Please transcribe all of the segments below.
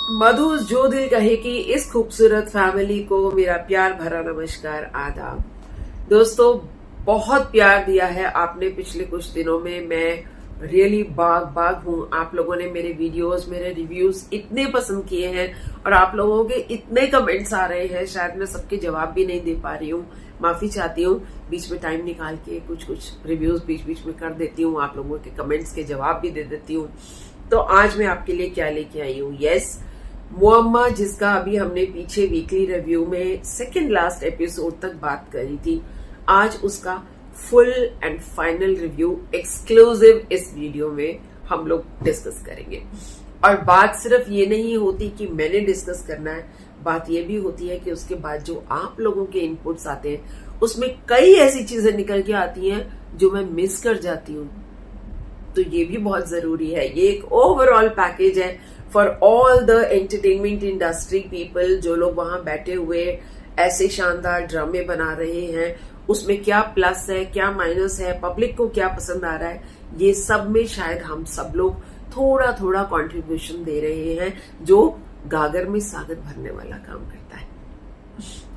मधु जो दिल कहे कि इस खूबसूरत फैमिली को मेरा प्यार भरा नमस्कार आदाब। दोस्तों, बहुत प्यार दिया है आपने पिछले कुछ दिनों में। मैं रियली बाग हूँ। आप लोगों ने मेरे वीडियोस, मेरे रिव्यूज इतने पसंद किए हैं और आप लोगों के इतने कमेंट्स आ रहे हैं, शायद मैं सबके जवाब भी नहीं दे पा रही हूँ। माफी चाहती हूँ। बीच में टाइम निकाल के कुछ रिव्यूज बीच में कर देती हूँ, आप लोगों के कमेंट्स के जवाब भी दे देती हूँ। तो आज मैं आपके लिए क्या लेके आई हूँ? यस, मुअम्मा, जिसका अभी हमने पीछे वीकली रिव्यू में सेकंड लास्ट एपिसोड तक बात करी थी, आज उसका full and final review exclusive इस वीडियो में हम लोग डिस्कस करेंगे। और बात सिर्फ ये नहीं होती कि मैंने डिस्कस करना है, बात ये भी होती है कि उसके बाद जो आप लोगों के इनपुट्स आते हैं उसमें कई ऐसी चीजें निकल के आती हैं जो मैं मिस कर जाती हूँ। तो ये भी बहुत जरूरी है। ये एक ओवरऑल पैकेज है for all the entertainment industry people. जो लोग वहां बैठे हुए ऐसे शानदार ड्रामे बना रहे हैं, उसमें क्या प्लस है, क्या माइनस है, पब्लिक को क्या पसंद आ रहा है, ये सब में शायद हम सब लोग थोड़ा थोड़ा कंट्रीब्यूशन दे रहे हैं, जो गागर में सागर भरने वाला काम करता है।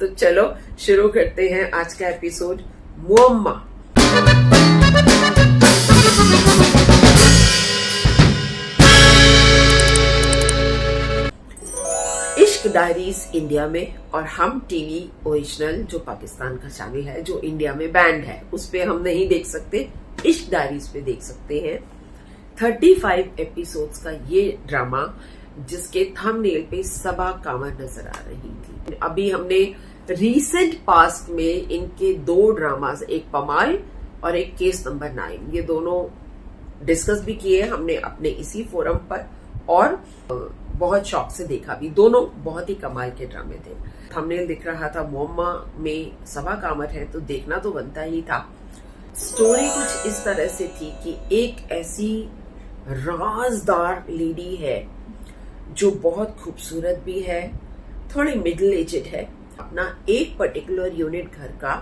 तो चलो शुरू करते हैं आज का एपिसोड, मुअम्मा। इश्क डायरीज इंडिया में और हम टीवी ओरिजिनल, जो पाकिस्तान का चैनल है, जो इंडिया में बैंड है, उस पे हम नहीं देख सकते, इश्क डायरीज पे देख सकते हैं। 35 एपिसोड्स का ये ड्रामा, जिसके थंबनेल पे सबा कामर नजर आ रही थी। अभी हमने रीसेंट पास्ट में इनके दो ड्रामास, एक पमाल और एक केस नंबर 9, ये दोनों डिस्कस भी किए हमने अपने इसी फोरम पर, और बहुत शौक से देखा भी। दोनों बहुत ही कमाल के ड्रामे थे। थंबनेल दिख रहा था मुअम्मा में सबा कामर है, तो देखना तो बनता ही था। स्टोरी कुछ इस तरह से थी कि एक ऐसी राजदार लेडी है जो बहुत खूबसूरत भी है, थोड़ी मिडिल एजेड है, अपना एक पर्टिकुलर यूनिट घर का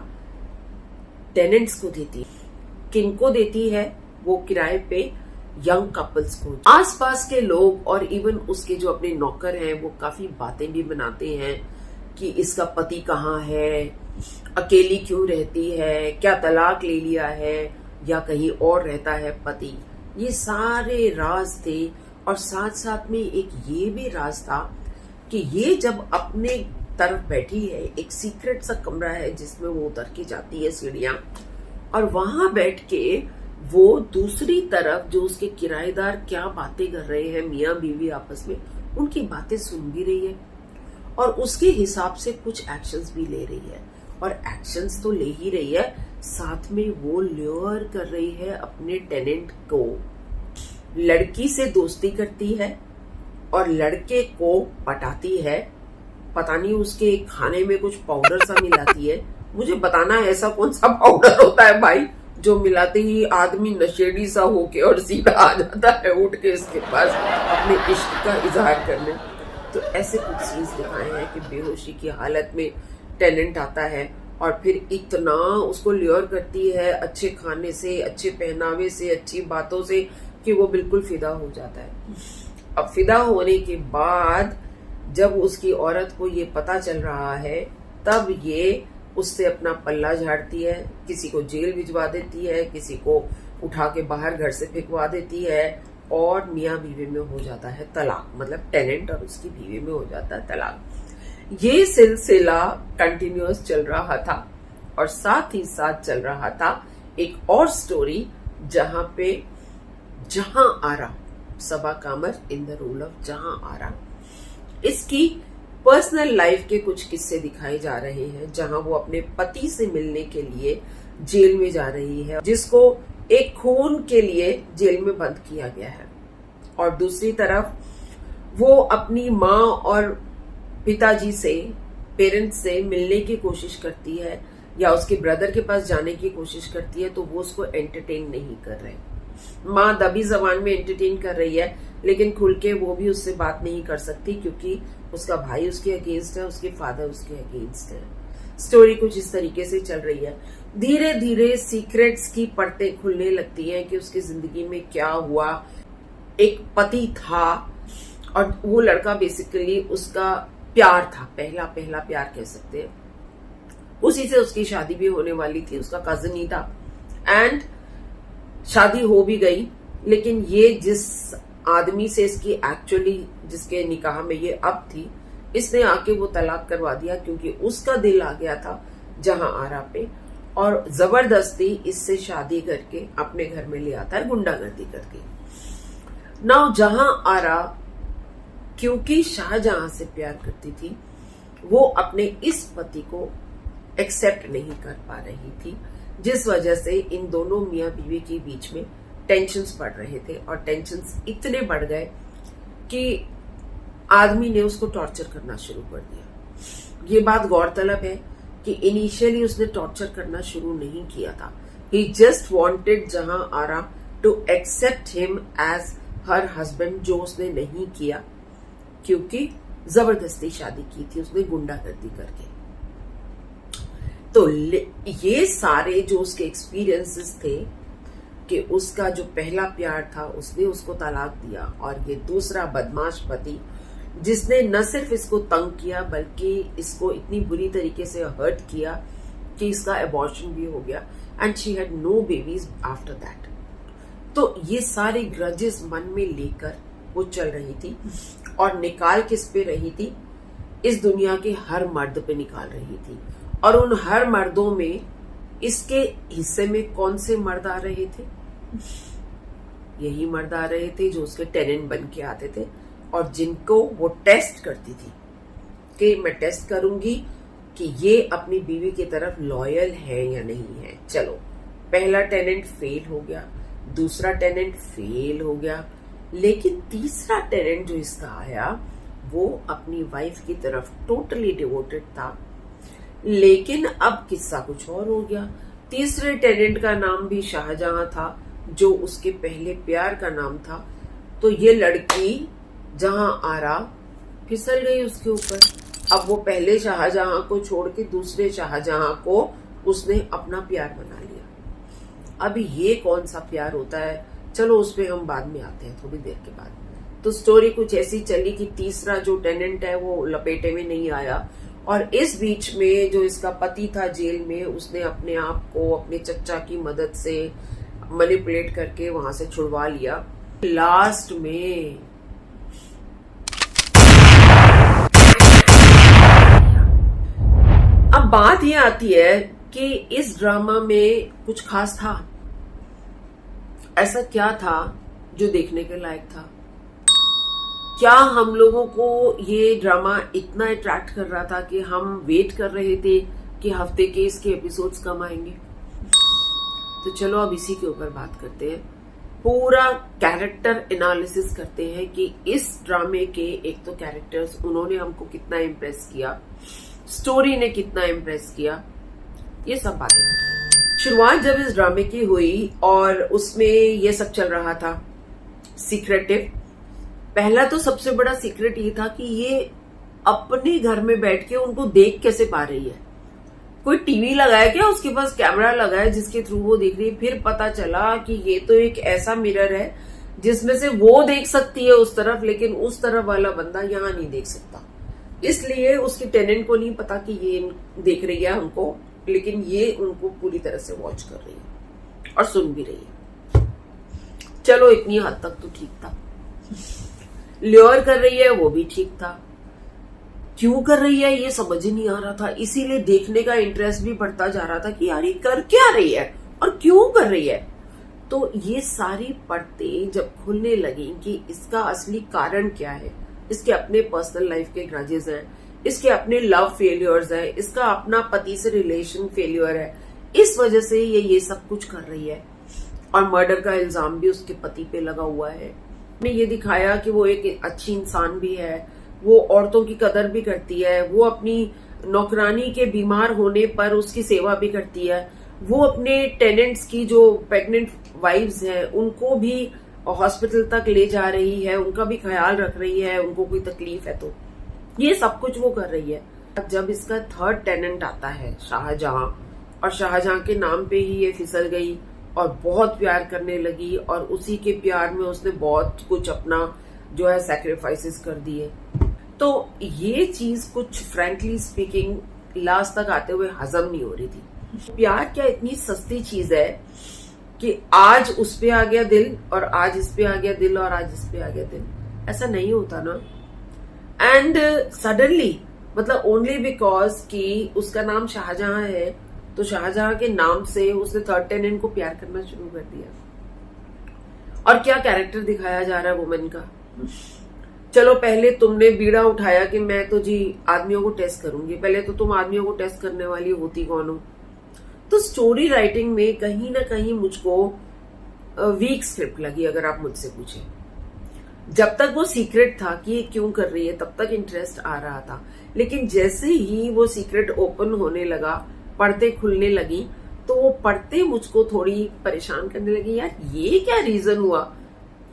टेनेंट्स को देती है। किनको देती है? वो किराए पे यंग कपल्स को। आसपास के लोग और इवन उसके जो अपने नौकर हैं, वो काफी बातें भी बनाते हैं कि इसका पति कहाँ है, अकेली क्यों रहती है, क्या तलाक ले लिया है या कहीं और रहता है पति। ये सारे राज थे। और साथ साथ में एक ये भी राज था कि ये जब अपने तरफ बैठी है, एक सीक्रेट सा कमरा है जिसमें वो उतर के जाती है सीढ़ियां, और वहां बैठ के वो दूसरी तरफ जो उसके किराएदार क्या बातें कर रहे हैं मियां बीवी आपस में, उनकी बातें सुन भी रही है और उसके हिसाब से कुछ एक्शंस भी ले रही है। और एक्शंस तो ले ही रही है, साथ में वो ल्योर कर रही है अपने टेनेंट को। लड़की से दोस्ती करती है और लड़के को पटाती है। पता नहीं उसके खाने में कुछ पाउडर सा मिलाती है। मुझे बताना है ऐसा कौन सा पाउडर होता है भाई, जो मिलाते ही आदमी नशेड़ी सा होके और सीधा आ जाता है उठ के इसके पास अपने इश्क का इजहार करने। तो ऐसे कुछ सीन्स दिखाए हैं कि बेहोशी की हालत में टेनेंट आता है और फिर इतना उसको ल्योर करती है अच्छे खाने से, अच्छे पहनावे से, अच्छी बातों से, कि वो बिल्कुल फिदा हो जाता है। अब फिदा होने के बाद जब उसकी औरत को ये पता चल रहा है, तब ये उससे अपना पल्ला झाड़ती है, किसी को जेल भिजवा देती है, किसी को उठा के बाहर घर से फेंकवा देती है, और मियां बीवी में हो जाता है तलाक। मतलब टेनेंट और उसकी बीवी में हो जाता है तलाक। ये सिलसिला कंटिन्यूअस चल रहा था और साथ ही साथ चल रहा था एक और स्टोरी, जहां आरा, सबा कामर इन द रोल ऑफ जहां आरा, इसकी पर्सनल लाइफ के कुछ किस्से दिखाए जा रहे हैं, जहां वो अपने पति से मिलने के लिए जेल में जा रही है, जिसको एक खून के लिए जेल में बंद किया गया है। और दूसरी तरफ वो अपनी माँ और पिताजी से, पेरेंट्स से मिलने की कोशिश करती है या उसके ब्रदर के पास जाने की कोशिश करती है, तो वो उसको एंटरटेन नहीं कर रहे। माँ दबी जबान में एंटरटेन कर रही है, लेकिन खुल के वो भी उससे बात नहीं कर सकती, क्योंकि उसका भाई उसके अगेंस्ट है, उसके फादर उसके अगेंस्ट है। स्टोरी कुछ इस तरीके से चल रही है। धीरे धीरे सीक्रेट्स की परतें खुलने लगती हैं कि उसकी जिंदगी में क्या हुआ। एक पति था और वो लड़का बेसिकली उसका प्यार था, पहला प्यार कह सकते हैं। उसी से उसकी शादी भी होने वाली थी, उसका कजन ही था। एंड शादी हो भी गई, लेकिन ये जिस आदमी से इसकी एक्चुअली जिसके निकाह में ये अब थी, इसने आके वो तलाक करवा दिया, क्योंकि उसका दिल आ गया था जहां आरा पे, और जबरदस्ती इससे शादी करके अपने घर में ले आता है, गुंडागर्दी करके। नाउ जहां आरा क्योंकि शाहजहां से प्यार करती थी, वो अपने इस पति को एक्सेप्ट नहीं कर पा रही थी, जिस वजह से इन दोनों मियां बीवी के बीच में टेंशन्स बढ़ रहे थे। और टेंशन्स इतने बढ़ गए कि आदमी ने उसको टॉर्चर करना शुरू कर दिया। ये बात गौरतलब है कि इनिशियली उसने टॉर्चर करना शुरू नहीं किया था। ही just wanted Jahan Ara to accept him as her husband, जो उसने नहीं किया, क्योंकि जबरदस्ती शादी की थी उसने गुंडागर्दी करके। तो ये सारे जो उसके एक्सपीरियंसेस थे कि उसका जो पहला प्यार था उसने उसको तलाक दिया, और ये दूसरा बदमाश पति जिसने न सिर्फ इसको तंग किया बल्कि इसको इतनी बुरी तरीके से हर्ट किया कि इसका अबॉर्शन भी हो गया, and she had no babies after that. तो ये सारे ग्रजेस मन में लेकर वो चल रही थी, और निकाल किस पे रही थी? इस दुनिया के हर मर्द पे निकाल रही थी। और उन हर मर्दों में इसके हिस्से में कौन से मर्द आ रहे थे? यही मर्द आ रहे थे जो उसके टेनेंट बन के आते थे, और जिनको वो टेस्ट करती थी कि मैं टेस्ट करूंगी कि ये अपनी बीवी की तरफ लॉयल है या नहीं है। चलो, पहला टेनेंट फेल हो गया, दूसरा टेनेंट फेल हो गया, लेकिन तीसरा टेनेंट जो इसका आया वो अपनी वाइफ की तरफ टोटली डिवोटेड था। लेकिन अब किस्सा कुछ और हो गया। तीसरे टेनेंट का नाम भी शाहजहां था, जो उसके पहले प्यार का नाम था। तो ये लड़की जहां आरा फिसल गई उसके ऊपर। अब वो पहले शाहजहां को छोड़ के दूसरे शाहजहां को उसने अपना प्यार बना लिया। अब ये कौन सा प्यार होता है, चलो उस पे हम बाद में आते हैं, थोड़ी देर के बाद। तो स्टोरी कुछ ऐसी चली कि तीसरा जो टेनेंट है वो लपेटे में नहीं आया, और इस बीच में जो इसका पति था जेल में, उसने अपने आप को अपने चच्चा की मदद से मैनिपुलेट करके वहां से छुड़वा लिया। लास्ट में अब बात ये आती है कि इस ड्रामा में कुछ खास था। ऐसा क्या था जो देखने के लायक था? क्या हम लोगों को ये ड्रामा इतना अट्रैक्ट कर रहा था कि हम वेट कर रहे थे कि हफ्ते के इसके एपिसोड्स कम आएंगे? तो चलो अब इसी के ऊपर बात करते हैं। पूरा कैरेक्टर एनालिसिस करते हैं कि इस ड्रामे के एक तो कैरेक्टर्स उन्होंने हमको कितना इम्प्रेस किया, स्टोरी ने कितना इम्प्रेस किया, ये सब बातें करते हैं। शुरुआत जब इस ड्रामे की हुई और उसमें ये सब चल रहा था सीक्रेटिव, पहला तो सबसे बड़ा सीक्रेट ये था कि ये अपने घर में बैठ के उनको देख कैसे पा रही है। कोई टीवी लगाया क्या, उसके पास कैमरा लगाया जिसके थ्रू वो देख रही है। फिर पता चला कि ये तो एक ऐसा मिरर है जिसमें से वो देख सकती है उस तरफ, लेकिन उस तरफ वाला बंदा यहाँ नहीं देख सकता। इसलिए उसके टेनेंट को नहीं पता कि ये देख रही है हमको, लेकिन ये उनको पूरी तरह से वॉच कर रही है और सुन भी रही है। चलो इतनी हद तक तो ठीक था। ल्योर कर रही है वो भी ठीक था, क्यों कर रही है ये समझ ही नहीं आ रहा था। इसीलिए देखने का इंटरेस्ट भी बढ़ता जा रहा था कि यार ये कर क्या रही है और क्यों कर रही है। तो ये सारी परतें जब खुलने लगी कि इसका असली कारण क्या है, इसके अपने पर्सनल लाइफ के ग्रजेस हैं, इसके अपने लव फेलियर्स है, इसका अपना पति से रिलेशन फेलियर है, इस वजह से ये सब कुछ कर रही है। और मर्डर का इल्जाम भी उसके पति पे लगा हुआ है। ने ये दिखाया कि वो एक अच्छी इंसान भी है, वो औरतों की कदर भी करती है, वो अपनी नौकरानी के बीमार होने पर उसकी सेवा भी करती है, वो अपने टेनेंट्स की जो प्रेग्नेंट वाइफ्स हैं उनको भी हॉस्पिटल तक ले जा रही है, उनका भी ख्याल रख रही है, उनको कोई तकलीफ है तो ये सब कुछ वो कर रही है। जब इसका थर्ड टेनेंट आता है शाहजहां, और शाहजहां के नाम पे ही ये फिसल गई और बहुत प्यार करने लगी, और उसी के प्यार में उसने बहुत कुछ अपना जो है सैक्रिफाइसेस कर दिए। तो ये चीज कुछ फ्रैंकली स्पीकिंग लास्ट तक आते हुए हजम नहीं हो रही थी। प्यार क्या इतनी सस्ती चीज है कि आज उस पे आ गया दिल और आज इस पे आ गया दिल और आज इस पे आ गया दिल, ऐसा नहीं होता ना। एंड सडनली मतलब ओनली बिकॉज कि उसका नाम शाहजहां है तो शाहजहां के नाम से उसने थर्ड टेनेंट को प्यार करना शुरू कर दिया। और क्या कैरेक्टर दिखाया जा रहा है वुमेन का। चलो पहले तुमने बीड़ा उठाया कि मैं तो जी आदमियों को टेस्ट करूंगी, पहले तो तुम आदमियों को टेस्ट करने वाली होती कौन हो। तो स्टोरी राइटिंग में कहीं ना कहीं मुझको वीक स्क्रिप्ट लगी अगर आप मुझसे पूछे। जब तक वो सीक्रेट था कि ये क्यों कर रही है तब तक इंटरेस्ट आ रहा था, लेकिन जैसे ही वो सीक्रेट ओपन होने लगा, पर्दे खुलने लगी, तो वो पर्दे मुझको थोड़ी परेशान करने लगी। यार ये क्या रीजन हुआ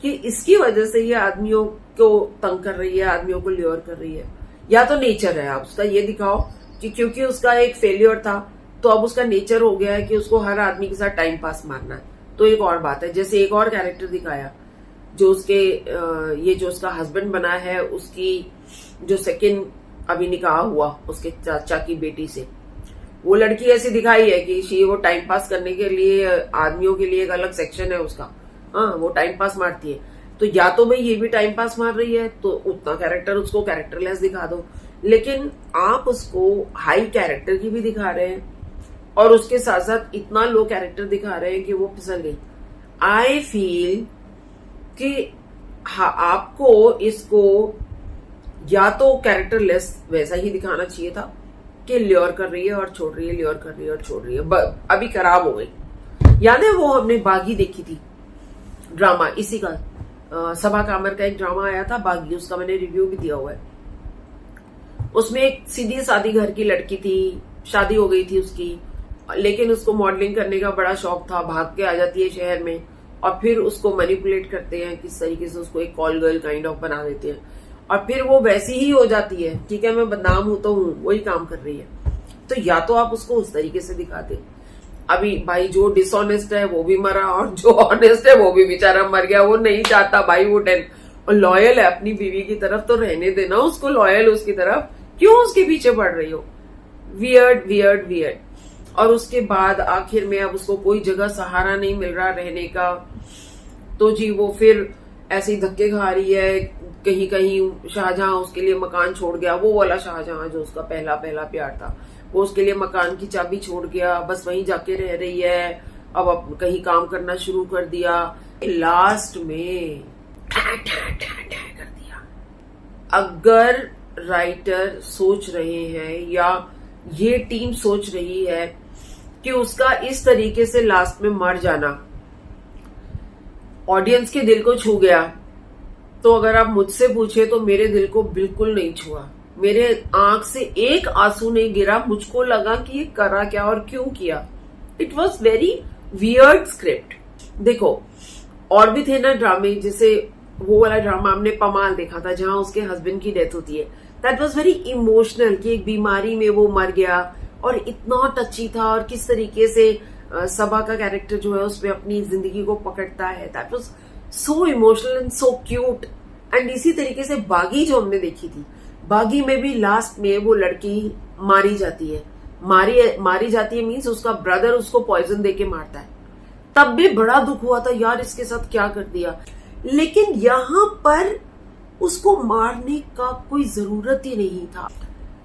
कि इसकी वजह से ये आदमियों को तंग कर रही है, आदमियों को ल्योर कर रही है। या तो नेचर है, आप उसका ये दिखाओ कि क्योंकि उसका एक फेलियर था तो अब उसका नेचर हो गया है कि उसको हर आदमी के साथ टाइम पास मारना है, तो एक और बात है। जैसे एक और कैरेक्टर दिखाया जो उसके ये जो उसका हस्बैंड बना है, उसकी जो सेकंड अभी निकाह हुआ उसके चाचा की बेटी से, वो लड़की ऐसी दिखाई है कि वो टाइम पास करने के लिए आदमियों के लिए एक अलग सेक्शन है उसका। हाँ, वो टाइम पास मारती है। तो या तो भाई ये भी टाइम पास मार रही है तो उतना कैरेक्टर उसको कैरेक्टरलेस दिखा दो, लेकिन आप उसको हाई कैरेक्टर की भी दिखा रहे हैं और उसके साथ साथ इतना लो कैरेक्टर दिखा रहे हैं कि वो फिसल गई। आई फील कि हाँ, आपको इसको या तो कैरेक्टरलेस वैसा ही दिखाना चाहिए था कि ल्योर कर रही है और छोड़ रही है, ल्योर कर रही है और छोड़ रही है। अभी खराब हो गई। याद है वो हमने बागी देखी थी ड्रामा, इसी का सबा कामर का एक ड्रामा आया था बागी, उसका मैंने रिव्यू भी दिया हुआ है। उसमें एक सीधी सादी घर की लड़की थी, शादी हो गई थी उसकी, लेकिन उसको मॉडलिंग करने का बड़ा शौक था, भाग के आ जाती है शहर में और फिर उसको मैनिपुलेट करते हैं किस तरीके से, उसको एक कॉल गर्ल काइंड ऑफ बना देते हैं और फिर वो वैसी ही हो जाती है। ठीक है, मैं बदनाम हूं तो हूं, वही काम कर रही है। तो या तो आप उसको उस तरीके से दिखाते। अभी भाई जो डिसऑनेस्ट है वो भी मरा और जो ऑनेस्ट है वो भी बेचारा मर गया। वो नहीं चाहता भाई वो और लॉयल है अपनी बीवी की तरफ, तो रहने देना उसको लॉयल उसकी तरफ, क्यों उसके पीछे पड़ रही हो। Weird weird weird. और उसके बाद आखिर में अब उसको कोई जगह सहारा नहीं मिल रहा रहने का, तो जी वो फिर ऐसे ही धक्के खा रही है। कहीं कहीं शाहजहां उसके लिए मकान छोड़ गया, वो वाला शाहजहां जो उसका पहला प्यार था, वो उसके लिए मकान की चाबी छोड़ गया, बस वहीं जाके रह रही है। अब कहीं काम करना शुरू कर दिया, लास्ट में कर दिया। अगर राइटर सोच रहे हैं या ये टीम सोच रही है कि उसका इस तरीके से लास्ट में मर जाना ऑडियंस के दिल को छू गया, तो अगर आप मुझसे पूछे तो मेरे दिल को बिल्कुल नहीं छुआ। मेरे आंख से एक आंसू नहीं गिरा। मुझको लगा कि ये करा क्या और क्यों किया। It was very weird script. देखो और भी थे ना ड्रामे, जैसे वो वाला ड्रामा हमने पमाल देखा था जहां उसके हस्बैंड की डेथ होती है। दैट वॉज वेरी इमोशनल कि एक बीमारी में वो मर गया और इतना टची था, और किस तरीके से सबा का कैरेक्टर जो है उसमें अपनी जिंदगी को पकड़ता है। That was so emotional and so cute. And इसी तरीके से बागी जो हमने देखी थी, बागी में भी लास्ट में वो लड़की मारी जाती है। मारी जाती है मीन्स उसका ब्रदर उसको पॉइजन देके मारता है। तब भी बड़ा दुख हुआ था, यार इसके साथ क्या कर दिया। लेकिन यहां पर उसको मारने का कोई जरूरत ही नहीं था।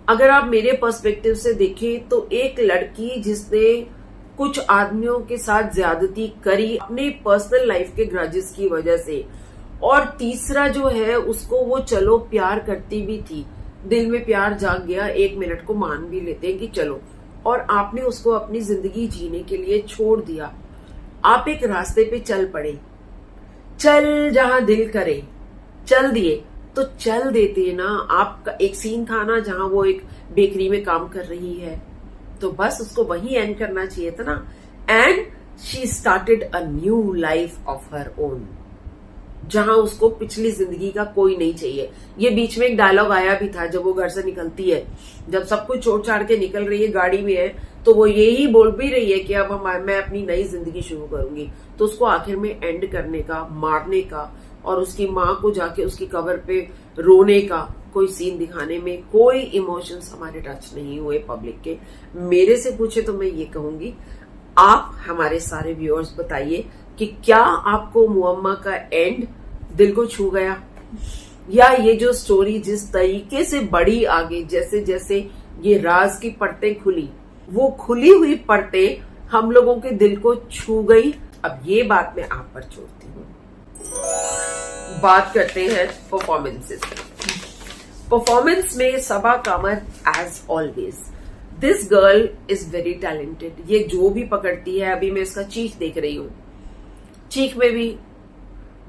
अगर आप मेरे पर्सपेक्टिव से देखें तो एक लड़की जिसने कुछ आदमियों के साथ ज्यादती करी अपने पर्सनल लाइफ के ग्रजेस की वजह से, और तीसरा जो है उसको वो चलो प्यार करती भी थी, दिल में प्यार जाग गया, 1 मिनट को मान भी लेते हैं कि चलो, और आपने उसको अपनी जिंदगी जीने के लिए छोड़ दिया। आप एक रास्ते पे चल पड़े, चल जहां दिल करे, चल दिए तो चल देते ना। आपका एक सीन था ना जहां वो एक बेकरी में काम कर रही है, तो बस उसको वही एंड करना चाहिए था ना। And she started a new life of her own, जहां उसको पिछली जिंदगी का कोई नहीं चाहिए। ये बीच में एक डायलॉग आया भी था जब वो घर से निकलती है, जब सब कुछ छोड़ छाड़ के निकल रही है, गाड़ी में है, तो वो यही बोल भी रही है कि अब मैं अपनी नई जिंदगी शुरू करूंगी। तो उसको आखिर में एंड करने का, मारने का और उसकी माँ को जाके उसकी कवर पे रोने का कोई सीन दिखाने में कोई इमोशंस हमारे टच नहीं हुए पब्लिक के। मेरे से पूछे तो मैं ये कहूंगी, आप हमारे सारे व्यूअर्स बताइए कि क्या आपको मुअम्मा का एंड दिल को छू गया, या ये जो स्टोरी जिस तरीके से बढ़ी आगे, जैसे जैसे ये राज की परतें खुली, वो खुली हुई परतें हम लोगों के दिल को छू गई। अब ये बात मैं आप पर छोड़ती हूँ। बात करते हैं परफॉर्मेंसेस। परफॉर्मेंस में Saba Qamar as always, this girl is very talented. ये जो भी पकड़ती है, अभी मैं इसका चीख देख रही हूँ, चीख में भी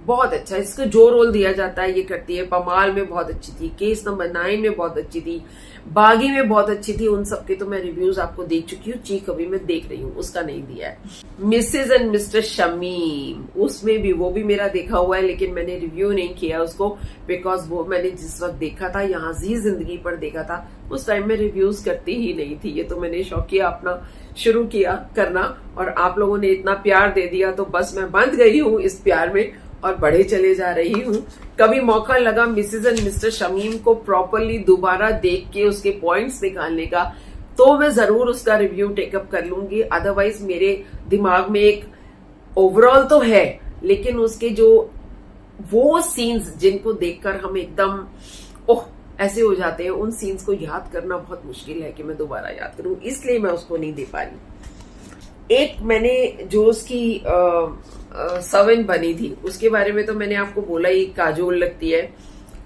बहुत अच्छा इसको जो रोल दिया जाता है ये करती है। पमाल में बहुत अच्छी थी, केस नंबर 9 में बहुत अच्छी थी, बागी में बहुत अच्छी थी। उन सबके तो मैं रिव्यूज आपको देख चुकी हूँ, चीख अभी मैं देख रही हूँ, उसका नहीं दिया है। मिसेज एंड मिस्टर शमीम, उसमें भी वो भी मेरा देखा हुआ है, लेकिन मैंने रिव्यू नहीं किया उसको, बिकॉज वो मैंने जिस वक्त देखा था यहाँ जी जिंदगी पर देखा था, उस टाइम में रिव्यूज करती ही नहीं थी। ये तो मैंने शौकिया अपना शुरू किया करना, और आप लोगों ने इतना प्यार दे दिया तो बस मैं बंध गई हूँ इस प्यार में और बढ़े चले जा रही हूँ। कभी मौका लगा मिसेज एंड मिस्टर शमीम को प्रॉपरली दोबारा देख के उसके पॉइंट्स निकालने का, तो मैं जरूर उसका रिव्यू टेकअप कर लूंगी। अदरवाइज मेरे दिमाग में एक ओवरऑल तो है, लेकिन उसके जो वो सीन्स जिनको देखकर हम एकदम ओह ऐसे हो जाते हैं, उन सीन्स को याद करना बहुत मुश्किल है कि मैं दोबारा याद करूं, इसलिए मैं उसको नहीं दे पा रही। एक मैंने जो उसकी सर्वेंट बनी थी उसके बारे में तो मैंने आपको बोला ही, काजोल लगती है,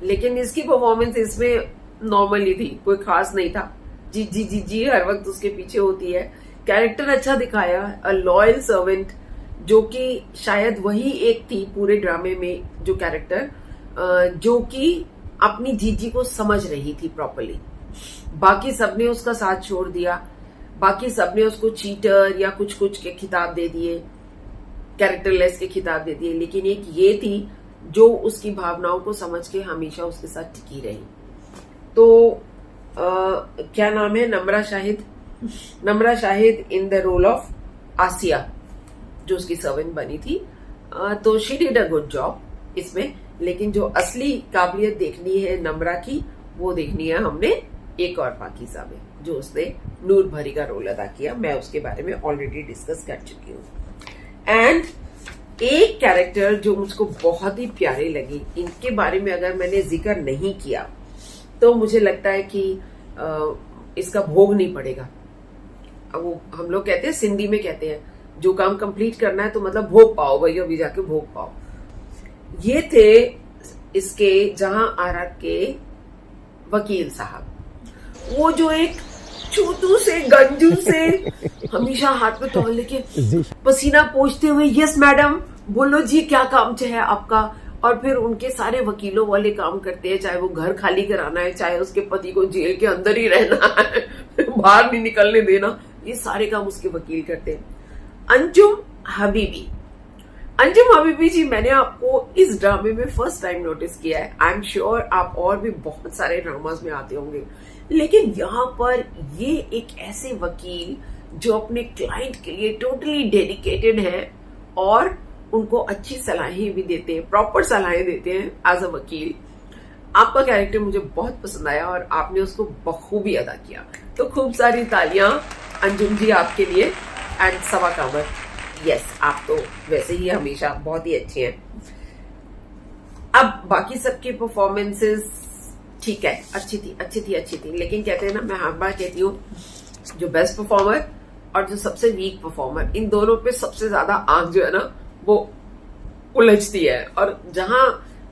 लेकिन इसकी परफॉर्मेंस इसमें नॉर्मल ही थी, कोई खास नहीं था। जी जी जी जी हर वक्त उसके पीछे होती है। कैरेक्टर अच्छा दिखाया, अ लॉयल सर्वेंट, जो कि शायद वही एक थी पूरे ड्रामे में जो कैरेक्टर जो कि अपनी जीजी को समझ रही थी प्रॉपरली। बाकी सबने उसका साथ छोड़ दिया, बाकी सबने उसको चीटर या कुछ कुछ के खिताब दे दिए, कैरेक्टरलेस के खिताब दे दिए, लेकिन एक ये थी जो उसकी भावनाओं को समझ के हमेशा उसके साथ टिकी रही। तो क्या नाम है, Namra Shahid, Namra Shahid in the role of Asiya जो उसकी सर्वेंट बनी थी, तो she did a good job इसमें। लेकिन जो असली काबिलियत देखनी है नम्रा की, वो देखनी है हमने एक और पाकीज़ा में, जो उसने नूर भरी का रोल अदा किया। मैं उसके बारे में ऑलरेडी डिस्कस कर चुकी हूँ। एंड एक कैरेक्टर जो मुझको बहुत ही प्यारी लगी, इनके बारे में अगर मैंने जिक्र नहीं किया तो मुझे लगता है कि इसका भोग नहीं पड़ेगा। अब वो हम लोग कहते हैं, सिंधी में कहते हैं, जो काम कंप्लीट करना है तो मतलब भोग पाओ भैया, अभी जाके भोग पाओ। ये थे इसके जहां आरा के वकील साहब, वो जो एक चूतू से गंजू से हमेशा हाथ में टॉवल लेके पसीना पोंछते हुए, यस मैडम बोलो जी क्या काम है आपका, और फिर उनके सारे वकीलों वाले काम करते हैं, चाहे वो घर खाली कराना है, चाहे उसके पति को जेल के अंदर ही रहना है, बाहर नहीं निकलने देना, ये सारे काम उसके वकील करते हैं। अंजुम हबीबी, अंजुम हबीबी जी मैंने आपको इस ड्रामे में फर्स्ट टाइम नोटिस किया है। आई एम श्योर आप और भी बहुत सारे ड्रामास में आते होंगे, लेकिन यहाँ पर ये एक ऐसे वकील जो अपने क्लाइंट के लिए टोटली डेडिकेटेड है और उनको अच्छी सलाहें भी देते हैं, प्रॉपर सलाहें देते हैं एज अ वकील। आपका कैरेक्टर मुझे बहुत पसंद आया और आपने उसको बखूबी अदा किया, तो खूब सारी तालियां अंजुम जी आपके लिए। एंड सबा कामर, यस आप तो वैसे ही हमेशा बहुत ही अच्छे हैं। अब बाकी सबके परफॉर्मेंसेस ठीक है, अच्छी थी, लेकिन कहते हैं ना, मैं हर बार कहती हूँ, जो बेस्ट परफॉर्मर और जो सबसे वीक परफॉर्मर, इन दोनों पे सबसे ज्यादा आंख जो है ना वो उलझती है, और जहां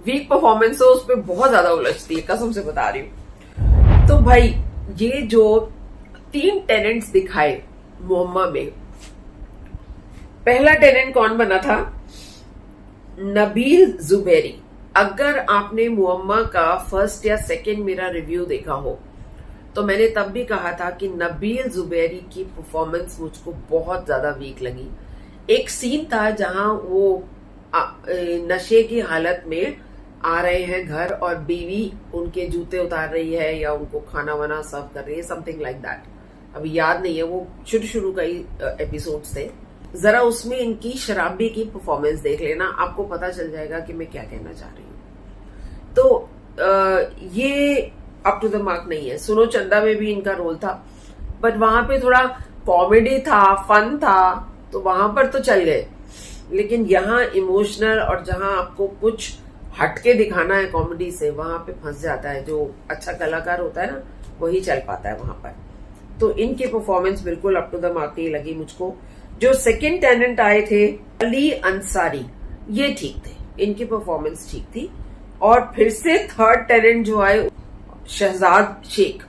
वीक परफॉर्मेंस हो उस पर बहुत ज्यादा उलझती है, कसम से बता रही हूँ। तो भाई ये जो 3 टेनेंट्स दिखाए मुअम्मा में, पहला टेनेंट कौन बना था? नबील जुबैरी। अगर आपने मुअम्मा का फर्स्ट या सेकंड मेरा रिव्यू देखा हो तो मैंने तब भी कहा था कि नबील जुबैरी की परफॉर्मेंस मुझको बहुत ज्यादा वीक लगी। एक सीन था जहां वो नशे की हालत में आ रहे हैं घर और बीवी उनके जूते उतार रही है या उनको खाना वाना सर्व कर रही है, समथिंग लाइक दैट। अभी याद नहीं है, वो शुरू का ही एपिसोड्स थे। जरा उसमें इनकी शराबी की परफॉर्मेंस देख लेना, आपको पता चल जाएगा कि मैं क्या कहना चाह रही हूँ। तो ये अप टू द मार्क नहीं है। सुनो चंदा में भी इनका रोल था, बट वहां पे थोड़ा कॉमेडी था, फन था, तो वहां पर तो चल गए। लेकिन यहाँ इमोशनल और जहां आपको कुछ हटके दिखाना है कॉमेडी से, वहां पे फंस जाता है। जो अच्छा कलाकार होता है ना, वही चल पाता है वहां पर। तो इनकी परफॉर्मेंस बिल्कुल अप टू द मार्क नहीं लगी मुझको। जो सेकंड टेनेंट आए थे अली अंसारी, ये ठीक थे, इनकी परफॉर्मेंस ठीक थी। और फिर से थर्ड टेनेंट जो आए शहजाद शेख,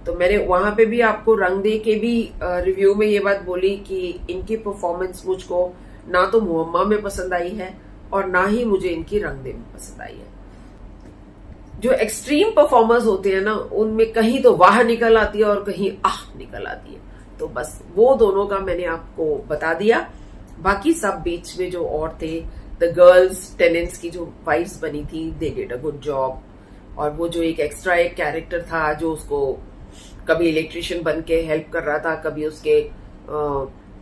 तो मैंने वहां पे भी आपको रंग दे के भी रिव्यू में ये बात बोली कि इनकी परफॉर्मेंस मुझको ना तो मुहम्मा में पसंद आई है और ना ही मुझे इनकी रंग दे में पसंद आई है। जो एक्सट्रीम परफॉर्मर्स होते हैं ना, उनमें कहीं तो वाह निकल आती है और कहीं आह निकल आती है। तो बस वो दोनों का मैंने आपको बता दिया। बाकी सब बीच में जो और थे, द गर्ल्स टेनेंट्स की जो वाइफ्स बनी थी, they did a good job. और वो जो एक एक्स्ट्रा एक कैरेक्टर था जो उसको कभी इलेक्ट्रिशियन बन के हेल्प कर रहा था, कभी उसके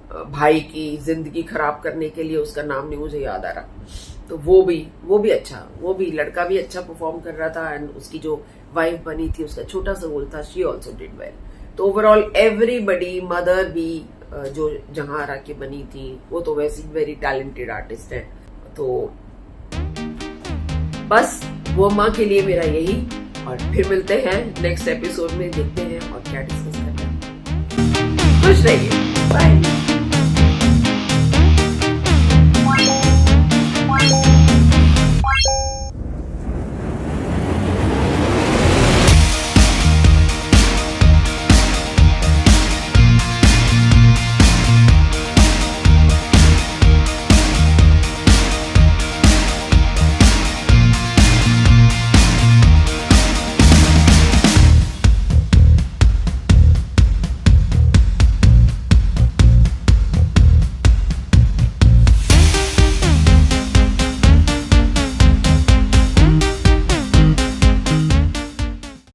भाई की जिंदगी खराब करने के लिए, उसका नाम नहीं मुझे याद आ रहा, तो वो भी अच्छा, वो भी लड़का भी अच्छा परफॉर्म कर रहा था। एंड उसकी जो वाइफ बनी थी, उसका छोटा सा रोल था, शी ऑल्सो डिड वेल। तो ओवरऑल एवरीबडी, मदर भी जो जहां आरा की बनी थी, वो तो वैसे वेरी टैलेंटेड आर्टिस्ट है। तो बस वो माँ के लिए मेरा यही, और फिर मिलते हैं नेक्स्ट एपिसोड में, देखते हैं और क्या डिस्कस करते हैं। खुश रहिए, बाय।